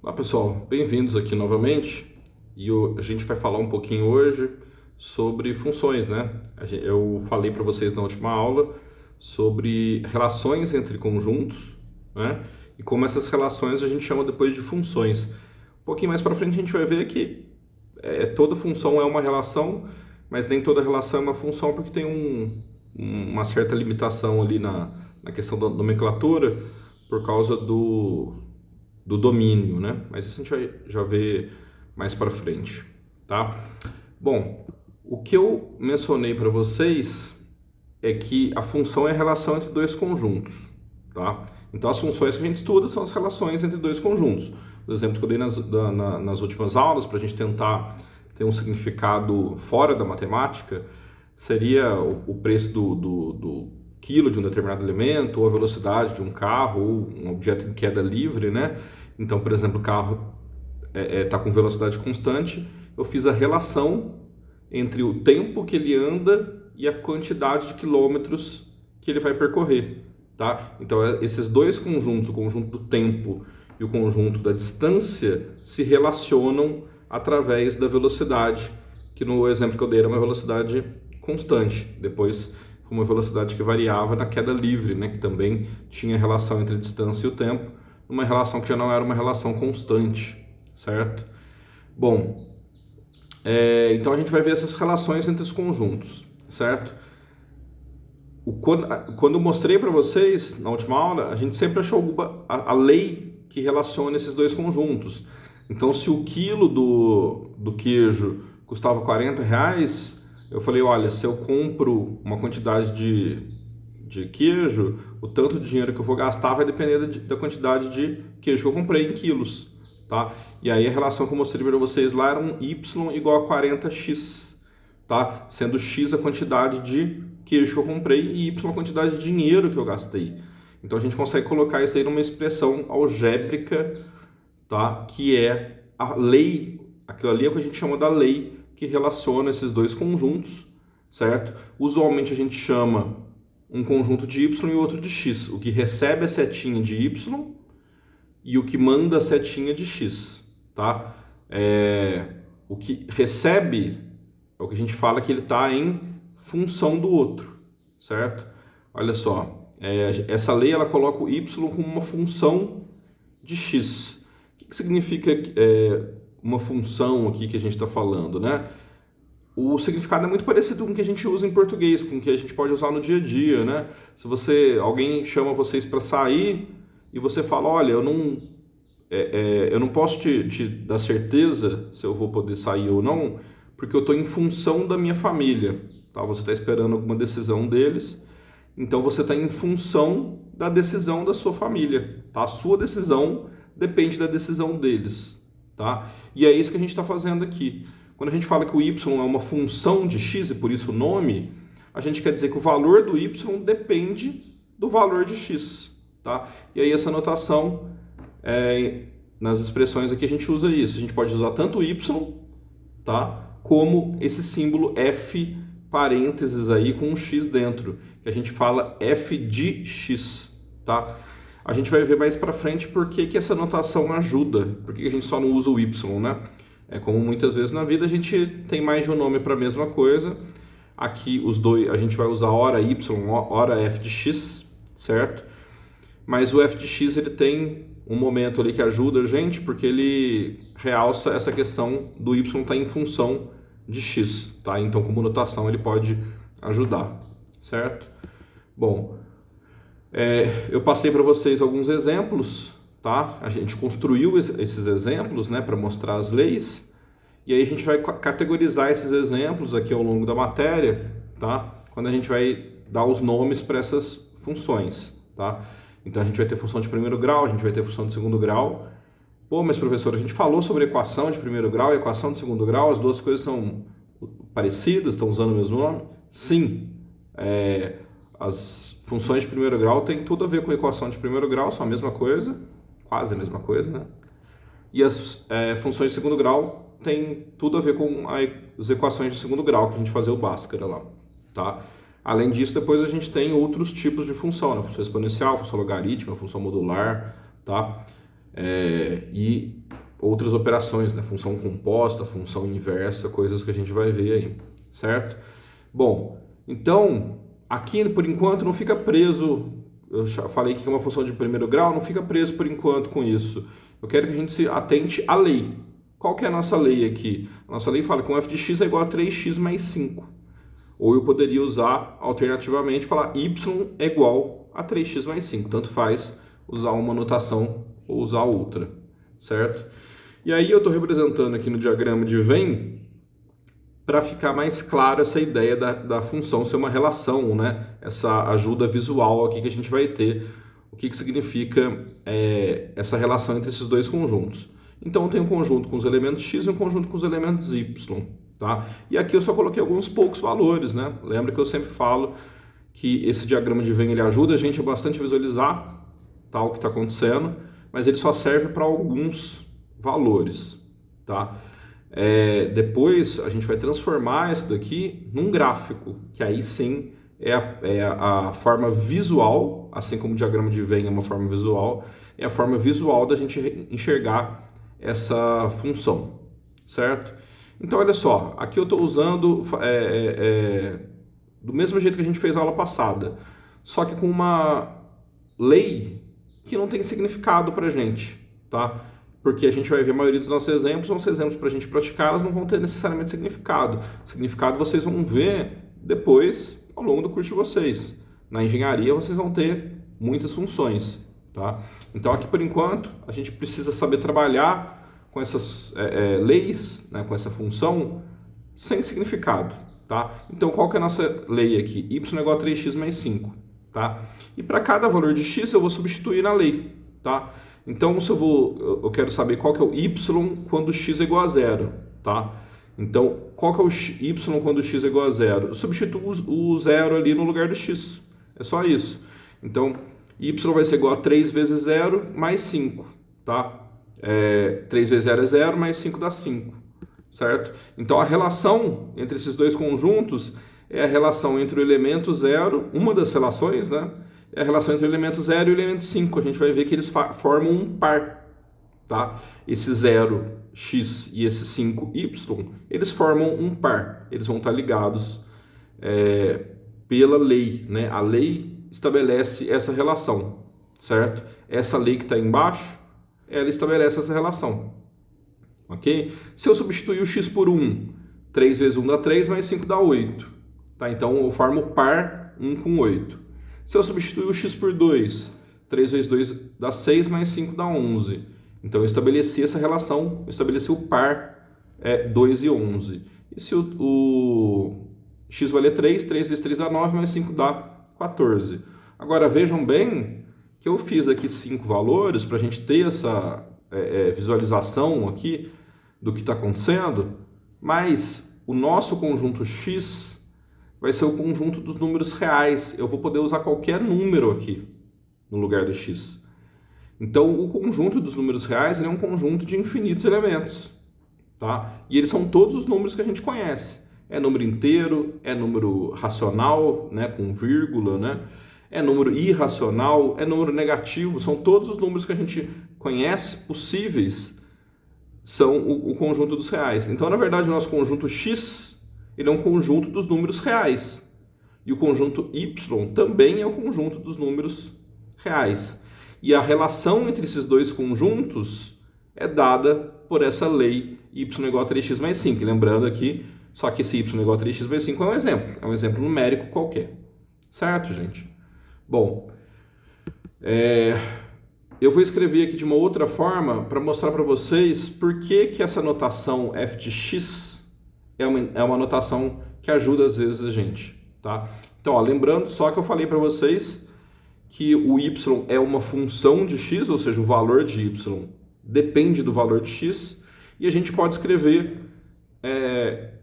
Olá pessoal, bem-vindos aqui novamente e a gente vai falar um pouquinho hoje sobre funções, né? Eu falei para vocês na última aula sobre relações entre conjuntos, né? E como essas relações a gente chama depois de funções. Um pouquinho mais para frente a gente vai ver que toda função é uma relação, mas nem toda relação é uma função porque tem uma certa limitação ali na questão da nomenclatura por causa do domínio, né? Mas isso a gente vai já ver mais para frente, tá? Bom, o que eu mencionei para vocês é que a função é a relação entre dois conjuntos, tá? Então as funções que a gente estuda são as relações entre dois conjuntos. Os exemplos que eu dei nas últimas aulas para a gente tentar ter um significado fora da matemática seria o preço do quilo de um determinado elemento, ou a velocidade de um carro, ou um objeto em queda livre, né? Então, por exemplo, o carro está com velocidade constante, eu fiz a relação entre o tempo que ele anda e a quantidade de quilômetros que ele vai percorrer, tá? Então, esses dois conjuntos, o conjunto do tempo e o conjunto da distância, se relacionam através da velocidade, que no exemplo que eu dei era uma velocidade constante. Depois, foi uma velocidade que variava na queda livre, né? Que também tinha relação entre a distância e o tempo, uma relação que já não era uma relação constante, certo? Bom, então a gente vai ver essas relações entre os conjuntos, certo? Quando eu mostrei para vocês na última aula, a gente sempre achou a lei que relaciona esses dois conjuntos. Então, se o quilo do queijo custava R$ 40, eu falei, olha, se eu compro uma quantidade de queijo, o tanto de dinheiro que eu vou gastar vai depender da quantidade de queijo que eu comprei em quilos, tá? E aí a relação que eu mostrei para vocês lá era um y igual a 40x, tá? Sendo x a quantidade de queijo que eu comprei e y a quantidade de dinheiro que eu gastei. Então a gente consegue colocar isso aí numa expressão algébrica, tá? Que é a lei, aquilo ali é o que a gente chama da lei que relaciona esses dois conjuntos, certo? Usualmente a gente chama um conjunto de y e outro de x. O que recebe a setinha de y e o que manda a setinha de x, tá? O que recebe é o que a gente fala que ele está em função do outro, certo? Olha só, essa lei ela coloca o y como uma função de x. O que significa uma função aqui que a gente está falando, né? O significado é muito parecido com o que a gente usa em português, com o que a gente pode usar no dia a dia, né? Se alguém chama vocês para sair e você fala, olha, eu não posso te dar certeza se eu vou poder sair ou não, porque eu estou em função da minha família, tá? Você está esperando alguma decisão deles, então você está em função da decisão da sua família, tá? A sua decisão depende da decisão deles, tá? E é isso que a gente está fazendo aqui. Quando a gente fala que o y é uma função de x e por isso o nome, a gente quer dizer que o valor do y depende do valor de x, tá? E aí essa notação, nas expressões aqui a gente usa isso. A gente pode usar tanto y, tá? Como esse símbolo f parênteses aí com um x dentro, que a gente fala f de x, tá? A gente vai ver mais para frente por que essa notação ajuda, por que a gente só não usa o y, né? Como muitas vezes na vida a gente tem mais de um nome para a mesma coisa. Aqui os dois a gente vai usar hora y, hora f de x, certo? Mas o f de x ele tem um momento ali que ajuda a gente, porque ele realça essa questão do y estar em função de x, tá? Então como notação ele pode ajudar, certo? Bom, eu passei para vocês alguns exemplos, tá? A gente construiu esses exemplos, né, para mostrar as leis, e aí a gente vai categorizar esses exemplos aqui ao longo da matéria, tá? Quando a gente vai dar os nomes para essas funções, tá? Então a gente vai ter função de primeiro grau, a gente vai ter função de segundo grau. Pô, mas professor, a gente falou sobre equação de primeiro grau e equação de segundo grau, as duas coisas são parecidas, estão usando o mesmo nome? Sim. As funções de primeiro grau têm tudo a ver com a equação de primeiro grau, são a mesma coisa, quase a mesma coisa, né? E as funções de segundo grau têm tudo a ver com as equações de segundo grau, que a gente fazia o Bhaskara lá, tá? Além disso, depois a gente tem outros tipos de função, né? Função exponencial, função logarítmica, função modular, tá? E outras operações, né? Função composta, função inversa, coisas que a gente vai ver aí, certo? Bom, então, aqui por enquanto não fica preso, eu falei que é uma função de primeiro grau, não fica preso por enquanto com isso. Eu quero que a gente se atente à lei. Qual que é a nossa lei aqui? A nossa lei fala que um f de x é igual a 3x mais 5. Ou eu poderia usar, alternativamente, falar y é igual a 3x mais 5. Tanto faz usar uma notação ou usar outra, certo? E aí eu estou representando aqui no diagrama de Venn para ficar mais claro essa ideia da função ser uma relação, né? Essa ajuda visual aqui que a gente vai ter. O que significa essa relação entre esses dois conjuntos. Então eu tenho um conjunto com os elementos x e um conjunto com os elementos y. Tá? E aqui eu só coloquei alguns poucos valores, né? Lembra que eu sempre falo que esse diagrama de Venn ele ajuda a gente a bastante visualizar, tá, o que está acontecendo, mas ele só serve para alguns valores. Tá? Depois a gente vai transformar isso daqui num gráfico, que aí sim é a forma visual, assim como o diagrama de Venn é uma forma visual, é a forma visual da gente enxergar essa função, certo? Então, olha só, aqui eu estou usando do mesmo jeito que a gente fez na aula passada, só que com uma lei que não tem significado para a gente, tá? Porque a gente vai ver a maioria dos nossos exemplos para a gente praticar, elas não vão ter necessariamente significado. Significado vocês vão ver depois, ao longo do curso de vocês. Na engenharia, vocês vão ter muitas funções, tá? Então, aqui por enquanto, a gente precisa saber trabalhar com essas leis, né, com essa função, sem significado, tá? Então, qual que é a nossa lei aqui? Y é igual a 3x mais 5, tá? E para cada valor de x, eu vou substituir na lei, tá? Então, se eu quero saber qual que é o y quando x é igual a zero, tá? Então, qual que é o y quando x é igual a zero? Eu substituo o zero ali no lugar do x, é só isso. Então, y vai ser igual a 3 vezes 0 mais 5, tá? 3 vezes 0 é 0, mais 5 dá 5, certo? Então, a relação entre esses dois conjuntos é a relação entre o elemento 0, uma das relações, né? É a relação entre o elemento 0 e o elemento 5. A gente vai ver que eles formam um par, tá? Esse 0x e esse 5y, eles formam um par. Eles vão estar ligados pela lei, né? A lei estabelece essa relação, certo? Essa lei que está embaixo, ela estabelece essa relação, ok? Se eu substituir o x por 1, 3 vezes 1 dá 3, mais 5 dá 8, tá? Então eu formo par 1 com 8. Se eu substituir o x por 2, 3 vezes 2 dá 6, mais 5 dá 11. Então eu estabeleci essa relação, eu estabeleci o par 2 e 11. E se o x valer 3, 3 vezes 3 dá 9, mais 5 dá 14. Agora vejam bem que eu fiz aqui 5 valores para a gente ter essa visualização aqui do que está acontecendo, mas o nosso conjunto x vai ser o conjunto dos números reais. Eu vou poder usar qualquer número aqui no lugar do x. Então, o conjunto dos números reais é um conjunto de infinitos elementos, tá? E eles são todos os números que a gente conhece. É número inteiro, é número racional, né, com vírgula, né? É número irracional, é número negativo, são todos os números que a gente conhece possíveis, são o conjunto dos reais. Então, na verdade, o nosso conjunto x, ele é um conjunto dos números reais. E o conjunto y também é o conjunto dos números reais. E a relação entre esses dois conjuntos é dada por essa lei y igual a 3x mais 5. Lembrando aqui, só que esse y igual a 3x mais 5 é um exemplo numérico qualquer. Certo, gente? Bom, eu vou escrever aqui de uma outra forma para mostrar para vocês por que essa notação f de x é uma notação que ajuda às vezes a gente, tá? Então, ó, lembrando só que eu falei para vocês que o y é uma função de x, ou seja, o valor de y depende do valor de x, e a gente pode escrever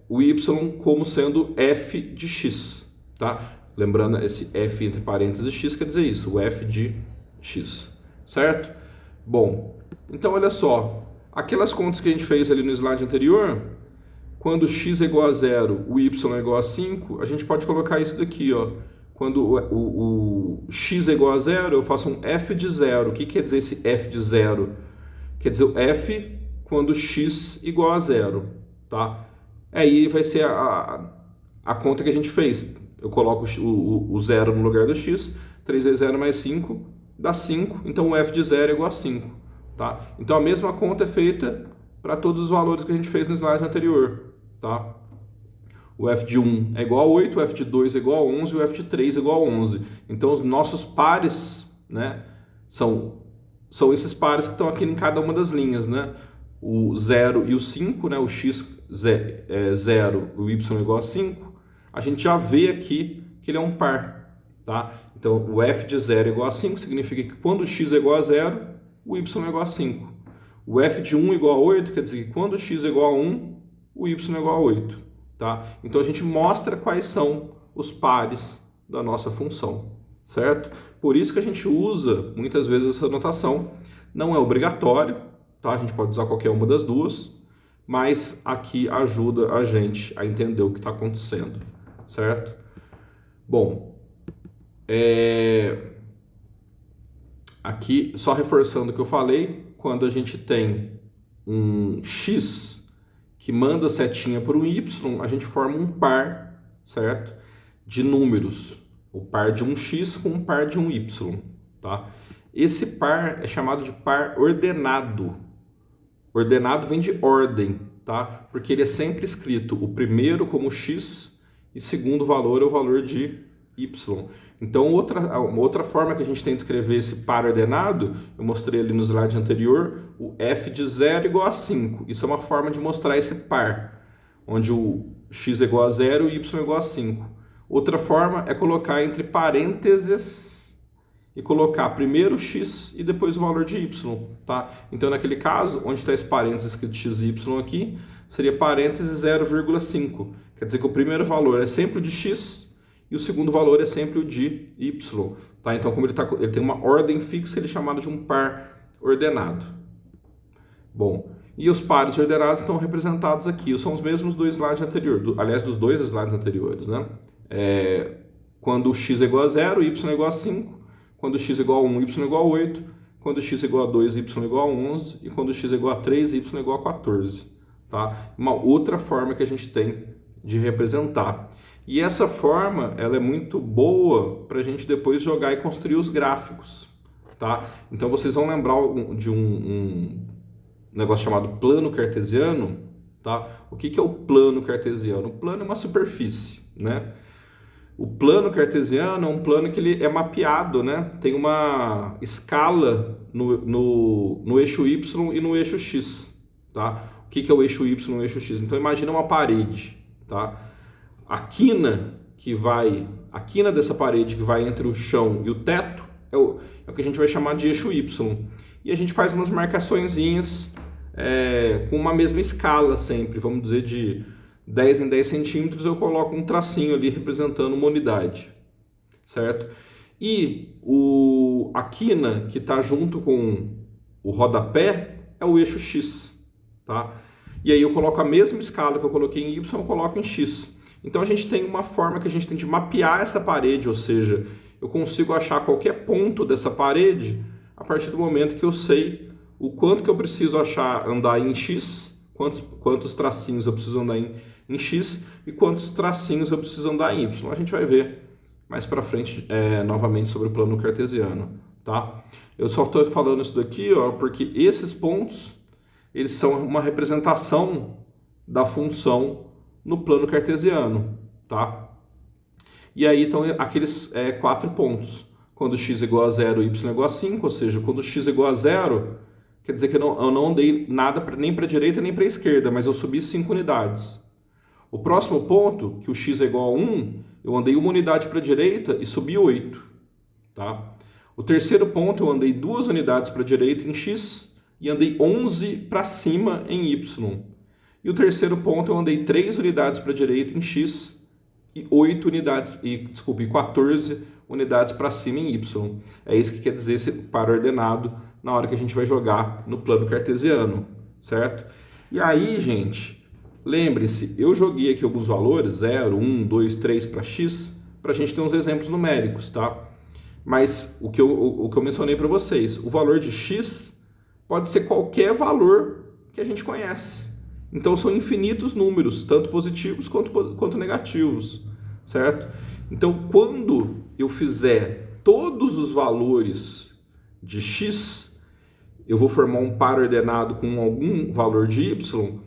o y como sendo f de x, tá? Lembrando, esse f entre parênteses x quer dizer isso, o f de x, certo? Bom, então olha só, aquelas contas que a gente fez ali no slide anterior, quando x é igual a 0, o y é igual a 5, a gente pode colocar isso daqui, ó. Quando o x é igual a 0, eu faço um f de 0. O que quer dizer esse f de 0? Quer dizer o f quando x igual a zero, tá? Aí vai ser a conta que a gente fez. Eu coloco o zero no lugar do x, 3 vezes 0 mais 5 dá 5, então o f de 0 é igual a 5, tá? Então a mesma conta é feita para todos os valores que a gente fez no slide anterior, tá? O f de 1 é igual a 8, o f de 2 é igual a 11 e o f de 3 é igual a 11. Então os nossos pares, né, são esses pares que estão aqui em cada uma das linhas, né? O 0 e o 5, né? O x é 0, o y é igual a 5. A gente já vê aqui que ele é um par, tá? Então o f de 0 é igual a 5, significa que quando o x é igual a 0, o y é igual a 5. O f de 1 é igual a 8, quer dizer que quando o x é igual a 1, o y é igual a 8, tá? Então a gente mostra quais são os pares da nossa função, certo? Por isso que a gente usa muitas vezes essa notação. Não é obrigatório, tá? A gente pode usar qualquer uma das duas, mas aqui ajuda a gente a entender o que está acontecendo, certo? Bom, aqui, só reforçando o que eu falei, quando a gente tem um x que manda setinha para um y, a gente forma um par, certo? De números, o par de um x com um par de um y, tá? Esse par é chamado de par ordenado. Ordenado vem de ordem, tá? Porque ele é sempre escrito o primeiro como x e o segundo valor é o valor de y. Então, uma outra forma que a gente tem de escrever esse par ordenado, eu mostrei ali no slide anterior, o f de 0 igual a 5. Isso é uma forma de mostrar esse par, onde o x é igual a 0 e o y é igual a 5. Outra forma é colocar entre parênteses e colocar primeiro x e depois o valor de y, tá? Então, naquele caso, onde está esse parênteses escrito x e y aqui, seria parênteses 0,5. Quer dizer que o primeiro valor é sempre o de x e o segundo valor é sempre o de y, tá? Então, como ele tem uma ordem fixa, ele é chamado de um par ordenado. Bom, e os pares ordenados estão representados aqui. São os mesmos do slide anterior, aliás, dos dois slides anteriores, né? Quando x é igual a 0, y é igual a 5. Quando x é igual a 1, y é igual a 8. Quando x é igual a 2, y é igual a 11. E quando x é igual a 3, y é igual a 14. Tá? Uma outra forma que a gente tem de representar. E essa forma, ela é muito boa para a gente depois jogar e construir os gráficos. Tá? Então, vocês vão lembrar de um negócio chamado plano cartesiano. Tá? O que é o plano cartesiano? O plano é uma superfície, né? O plano cartesiano é um plano que ele é mapeado, né? Tem uma escala no eixo Y e no eixo X, tá? O que é o eixo Y e o eixo X? Então, imagina uma parede, tá? A quina dessa parede que vai entre o chão e o teto é o que a gente vai chamar de eixo Y. E a gente faz umas marcaçõezinhas com uma mesma escala sempre, vamos dizer de 10 em 10 centímetros, eu coloco um tracinho ali representando uma unidade, certo? E a quina que está junto com o rodapé é o eixo X, tá? E aí eu coloco a mesma escala que eu coloquei em Y, eu coloco em X. Então a gente tem uma forma que a gente tem de mapear essa parede, ou seja, eu consigo achar qualquer ponto dessa parede a partir do momento que eu sei o quanto que eu preciso andar em X, quantos tracinhos eu preciso andar em X e quantos tracinhos eu preciso andar em Y. A gente vai ver mais para frente novamente sobre o plano cartesiano, tá? Eu só estou falando isso daqui, ó, porque esses pontos eles são uma representação da função no plano cartesiano, tá? E aí estão aqueles 4 pontos. Quando x é igual a 0, y é igual a 5, ou seja, quando x é igual a 0, quer dizer que eu não andei nada nem para a direita nem para a esquerda, mas eu subi 5 unidades. O próximo ponto, que o x é igual a 1, eu andei 1 unidade para a direita e subi 8. Tá? O terceiro ponto, eu andei 2 unidades para a direita em x e andei 11 para cima em y. E o terceiro ponto, eu andei 3 unidades para a direita em x e 14 unidades para cima em y. É isso que quer dizer esse par ordenado na hora que a gente vai jogar no plano cartesiano, certo? E aí, gente, lembre-se, eu joguei aqui alguns valores, 0, 1, 2, 3 para x, para a gente ter uns exemplos numéricos, tá? Mas o que eu mencionei para vocês, o valor de x pode ser qualquer valor que a gente conhece. Então são infinitos números, tanto positivos quanto negativos, certo? Então quando eu fizer todos os valores de x, eu vou formar um par ordenado com algum valor de y,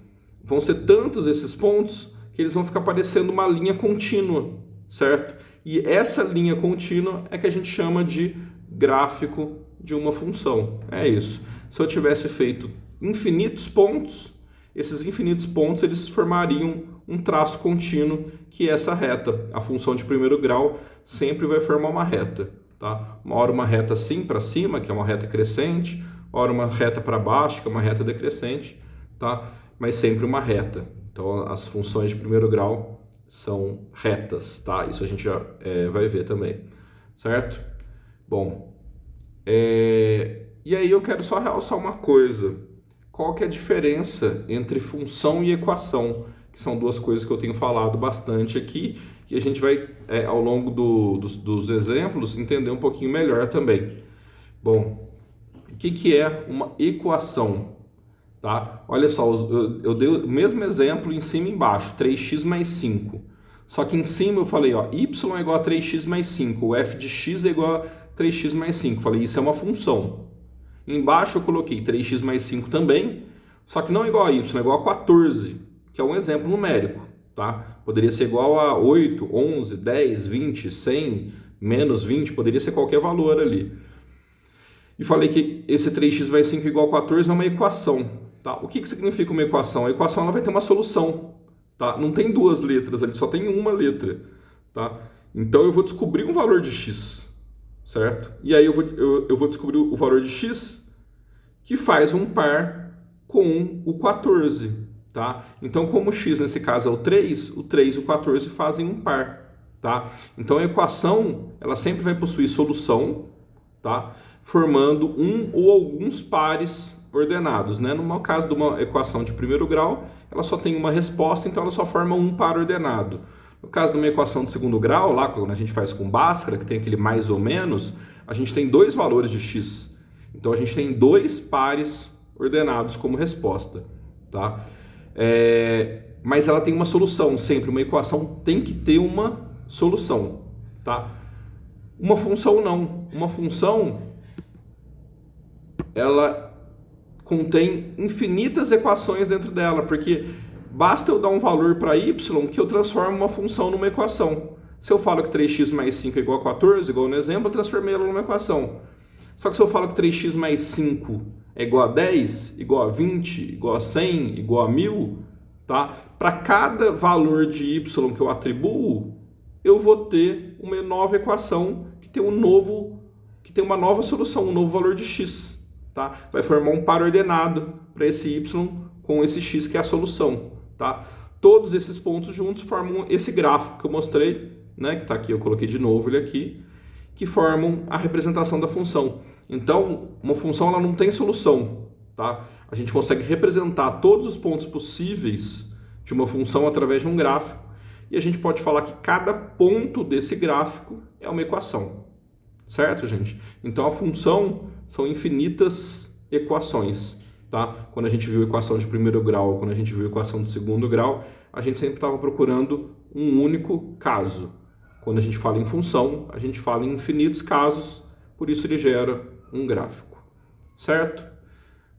vão ser tantos esses pontos que eles vão ficar parecendo uma linha contínua, certo? E essa linha contínua é que a gente chama de gráfico de uma função. É isso. Se eu tivesse feito infinitos pontos, esses infinitos pontos eles formariam um traço contínuo, que é essa reta. A função de primeiro grau sempre vai formar uma reta, tá? Uma hora uma reta assim para cima, que é uma reta crescente, ora uma reta para baixo, que é uma reta decrescente, tá? Mas sempre uma reta. Então as funções de primeiro grau são retas, tá? Isso a gente já vai ver também, certo? Bom, e aí eu quero só realçar uma coisa. Qual que é a diferença entre função e equação? Que são duas coisas que eu tenho falado bastante aqui, e a gente vai, ao longo dos exemplos, entender um pouquinho melhor também. Bom, o que é uma equação? Tá? Olha só, eu dei o mesmo exemplo em cima e embaixo, 3x mais 5. Só que em cima eu falei, ó, y é igual a 3x mais 5, o f de x é igual a 3x mais 5. Falei, isso é uma função. Embaixo eu coloquei 3x mais 5 também, só que não é igual a y, é igual a 14, que é um exemplo numérico. Tá? Poderia ser igual a 8, 11, 10, 20, 100, menos 20, poderia ser qualquer valor ali. E falei que esse 3x mais 5 igual a 14 é uma equação. Tá? O que significa uma equação? A equação ela vai ter uma solução. Tá? Não tem duas letras ali, só tem uma letra. Tá? Então eu vou descobrir um valor de x, certo? E aí eu vou descobrir o valor de x que faz um par com o 14. Tá? Então como o x nesse caso é o 3 e o 14 fazem um par. Tá? Então a equação ela sempre vai possuir solução, tá? Formando um ou alguns pares ordenados, né? No caso de uma equação de primeiro grau, ela só tem uma resposta, então ela só forma um par ordenado. No caso de uma equação de segundo grau, lá quando a gente faz com Bhaskara, que tem aquele mais ou menos, a gente tem dois valores de x. Então a gente tem dois pares ordenados como resposta, tá? Mas ela tem uma solução sempre. Uma equação tem que ter uma solução, tá? Uma função não. Uma função ela contém infinitas equações dentro dela, porque basta eu dar um valor para y que eu transformo uma função numa equação. Se eu falo que 3x mais 5 é igual a 14, igual no exemplo, eu transformei ela numa equação. Só que se eu falo que 3x mais 5 é igual a 10, igual a 20, igual a 100, igual a 1000, tá? Para cada valor de y que eu atribuo, eu vou ter uma nova equação que tem uma nova solução, um novo valor de x. Tá? Vai formar um par ordenado para esse y com esse x que é a solução. Tá? Todos esses pontos juntos formam esse gráfico que eu mostrei, né? Que está aqui, eu coloquei de novo ele aqui, que formam a representação da função. Então, uma função ela não tem solução. Tá? A gente consegue representar todos os pontos possíveis de uma função através de um gráfico, e a gente pode falar que cada ponto desse gráfico é uma equação. Certo, gente? Então a função são infinitas equações, tá? Quando a gente viu equação de primeiro grau, quando a gente viu equação de segundo grau, a gente sempre estava procurando um único caso. Quando a gente fala em função, a gente fala em infinitos casos, por isso ele gera um gráfico. Certo?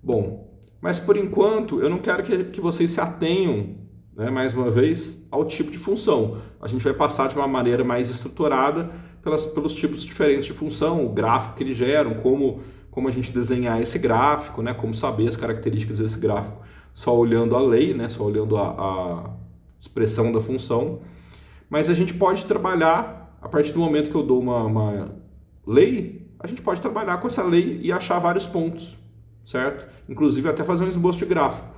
Bom, mas por enquanto eu não quero que vocês se atenham, né, mais uma vez, ao tipo de função. A gente vai passar de uma maneira mais estruturada pelos tipos diferentes de função, o gráfico que eles geram, como a gente desenhar esse gráfico, né, como saber as características desse gráfico só olhando a lei, né, só olhando a expressão da função. Mas a gente pode trabalhar, a partir do momento que eu dou uma lei, a gente pode trabalhar com essa lei e achar vários pontos, certo? Inclusive até fazer um esboço de gráfico,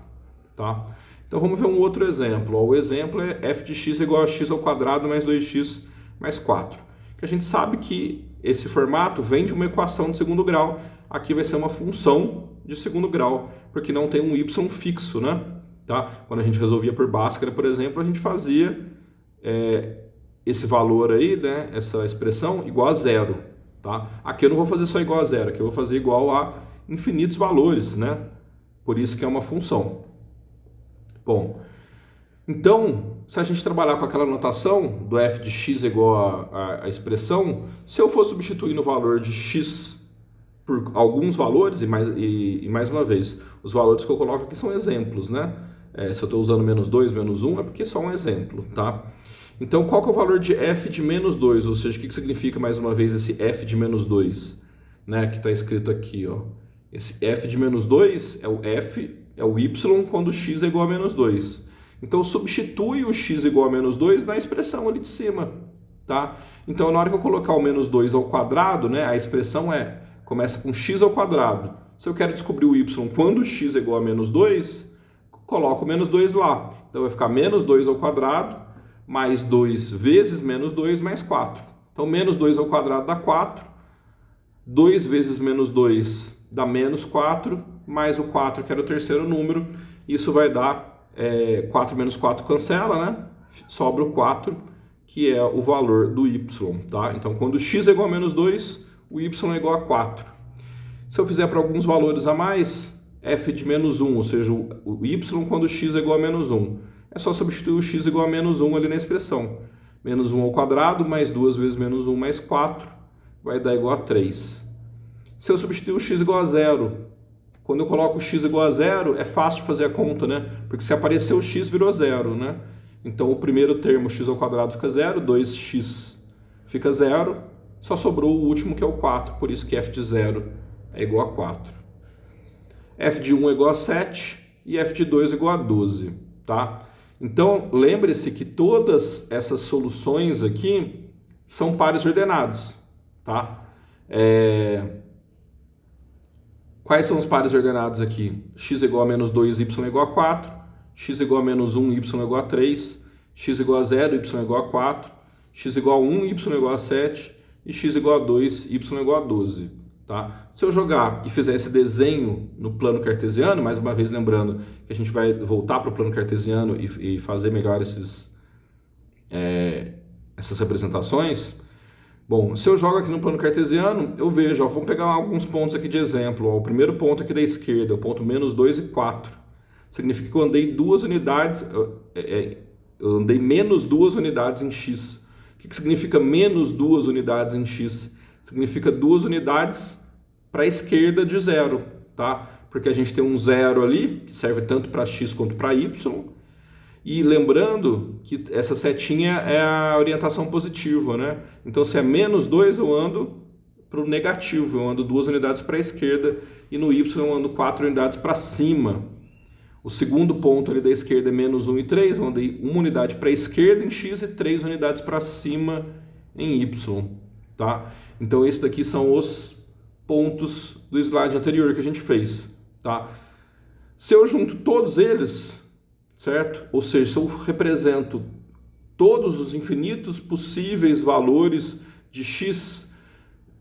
tá? Então vamos ver um outro exemplo. O exemplo é f de x igual a x ao quadrado mais 2x mais 4. A gente sabe que esse formato vem de uma equação de segundo grau. Aqui vai ser uma função de segundo grau, porque não tem um y fixo, né? Tá? Quando a gente resolvia por Bhaskara, por exemplo, a gente fazia esse valor aí, né? Essa expressão igual a zero. Tá? Aqui eu não vou fazer só igual a zero, aqui eu vou fazer igual a infinitos valores, né? Por isso que é uma função. Bom, então, se a gente trabalhar com aquela notação do f de x igual a expressão, se eu for substituir no valor de x por alguns valores, e mais uma vez, os valores que eu coloco aqui são exemplos, né? Se eu estou usando menos 2, menos 1, é porque é só um exemplo, tá? Então, qual que é o valor de f de menos 2? Ou seja, o que significa, mais uma vez, esse f de menos 2? Né? Que está escrito aqui, ó. Esse f de menos 2 é o f, é o y quando x é igual a menos 2. Então, substitui o x igual a menos 2 na expressão ali de cima, tá? Então, na hora que eu colocar o menos 2 ao quadrado, né, a expressão começa com x ao quadrado. Se eu quero descobrir o y quando x é igual a menos 2, coloco o menos 2 lá. Então, vai ficar menos 2 ao quadrado, mais 2 vezes menos 2, mais 4. Então, menos 2 ao quadrado dá 4. 2 vezes menos 2 dá menos 4, mais o 4, que era o terceiro número. Isso vai dar 4 menos 4 cancela, né? Sobra o 4, que é o valor do y, tá? Então, quando x é igual a menos 2, o y é igual a 4. Se eu fizer para alguns valores a mais, f de menos 1, ou seja, o y quando x é igual a menos 1. É só substituir o x igual a menos 1 ali na expressão. Menos 1 ao quadrado, mais 2 vezes menos 1, mais 4, vai dar igual a 3. Se eu substituir o x igual a 0, quando eu coloco o x igual a 0, é fácil de fazer a conta, né? Porque se aparecer o x, virou 0, né? Então, o primeiro termo, x ao quadrado, fica 0, 2x fica 0, só sobrou o último, que é o 4, por isso que f de 0 é igual a 4. F de 1 é igual a 7 e f de 2 é igual a 12, tá? Então, lembre-se que todas essas soluções aqui são pares ordenados, tá? Quais são os pares ordenados aqui? X igual a menos 2, y igual a 4, x igual a menos 1, y igual a 3, x igual a 0, y igual a 4, x igual a 1, y igual a 7 e x igual a 2, y igual a 12. Tá? Se eu jogar e fizer esse desenho no plano cartesiano, mais uma vez lembrando que a gente vai voltar para o plano cartesiano e fazer melhor essas representações. Bom, se eu jogo aqui no plano cartesiano, eu vejo, ó, vamos pegar alguns pontos aqui de exemplo. Ó, o primeiro ponto aqui da esquerda, o ponto menos 2 e 4. Significa que eu andei 2 unidades, eu andei menos 2 unidades em x. O que significa menos 2 unidades em x? Significa 2 unidades para a esquerda de 0, tá? Porque a gente tem um 0 ali, que serve tanto para x quanto para y. E lembrando que essa setinha é a orientação positiva, né? Então, se é menos 2, eu ando para o negativo, eu ando 2 unidades para a esquerda, e no y eu ando 4 unidades para cima. O segundo ponto ali da esquerda é menos 1 e 3, eu andei 1 unidade para a esquerda em x e 3 unidades para cima em y, tá? Então, esses daqui são os pontos do slide anterior que a gente fez, tá? Se eu junto todos eles, certo? Ou seja, se eu represento todos os infinitos possíveis valores de x,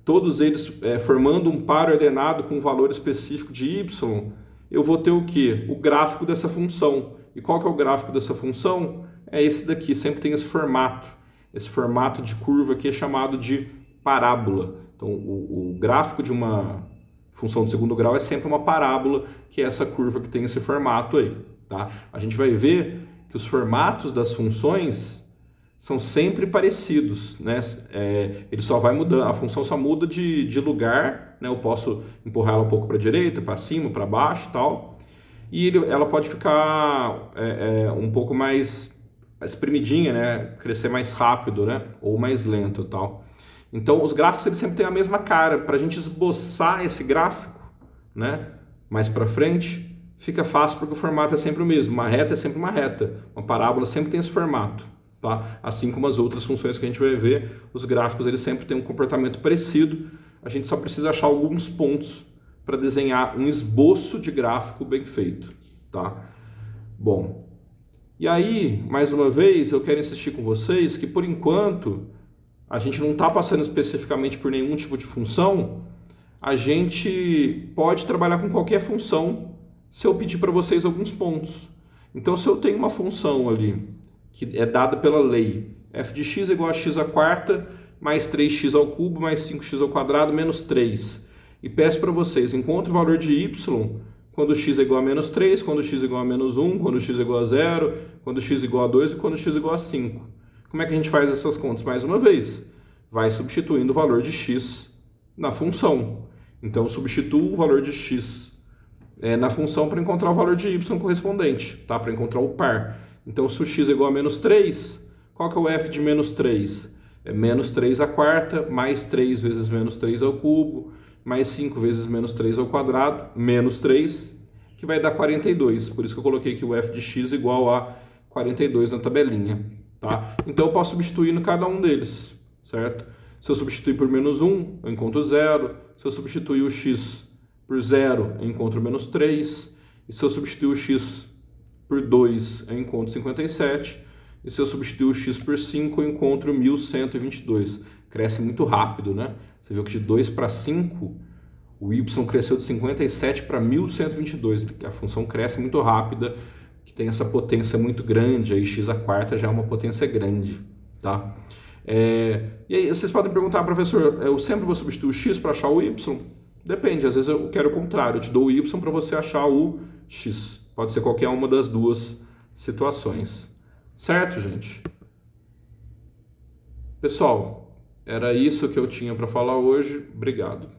todos eles formando um par ordenado com um valor específico de y, eu vou ter o quê? O gráfico dessa função. E qual que é o gráfico dessa função? É esse daqui, sempre tem esse formato de curva aqui é chamado de parábola. Então, o gráfico de uma função de segundo grau é sempre uma parábola, que é essa curva que tem esse formato aí. Tá? A gente vai ver que os formatos das funções são sempre parecidos, né? Ele só vai mudando, a função só muda de lugar, né? Eu posso empurrar ela um pouco para a direita, para cima, para baixo e tal. E ela pode ficar um pouco mais espremidinha, né? Crescer mais rápido, né? Ou mais lento e tal. Então, os gráficos eles sempre têm a mesma cara. Para a gente esboçar esse gráfico, né? Mais para frente, fica fácil porque o formato é sempre o mesmo. Uma reta é sempre uma reta. Uma parábola sempre tem esse formato. Tá? Assim como as outras funções que a gente vai ver, os gráficos eles sempre têm um comportamento parecido. A gente só precisa achar alguns pontos para desenhar um esboço de gráfico bem feito. Tá? Bom, e aí, mais uma vez, eu quero insistir com vocês que, por enquanto, a gente não está passando especificamente por nenhum tipo de função. A gente pode trabalhar com qualquer função se eu pedir para vocês alguns pontos. Então, se eu tenho uma função ali que é dada pela lei, f de x é igual a x à quarta, mais 3x ao cubo, mais 5x ao quadrado, menos 3. E peço para vocês, encontre o valor de y quando x é igual a menos 3, quando x é igual a menos 1, quando x é igual a 0, quando x é igual a 2 e quando x é igual a 5. Como é que a gente faz essas contas? Mais uma vez, vai substituindo o valor de x na função. Então, substituo o valor de x na função para encontrar o valor de y correspondente, tá? Para encontrar o par. Então, se o x é igual a menos 3, qual que é o f de menos 3? É menos 3 à quarta, mais 3 vezes menos 3 ao cubo, mais 5 vezes menos 3 ao quadrado, menos 3, que vai dar 42. Por isso que eu coloquei aqui o f de x igual a 42 na tabelinha, tá? Então, eu posso substituir em cada um deles, certo? Se eu substituir por menos 1, eu encontro 0. Se eu substituir o x por 0, eu encontro menos 3. E se eu substituir o x por 2, eu encontro 57. E se eu substituir o x por 5, eu encontro 1122. Cresce muito rápido, né? Você viu que de 2 para 5, o y cresceu de 57 para 1122. A função cresce muito rápida, que tem essa potência muito grande. Aí x à quarta já é uma potência grande, tá? E aí vocês podem perguntar, professor, eu sempre vou substituir o x para achar o y? Depende, às vezes eu quero o contrário, eu te dou o y para você achar o x. Pode ser qualquer uma das duas situações. Certo, gente? Pessoal, era isso que eu tinha para falar hoje. Obrigado.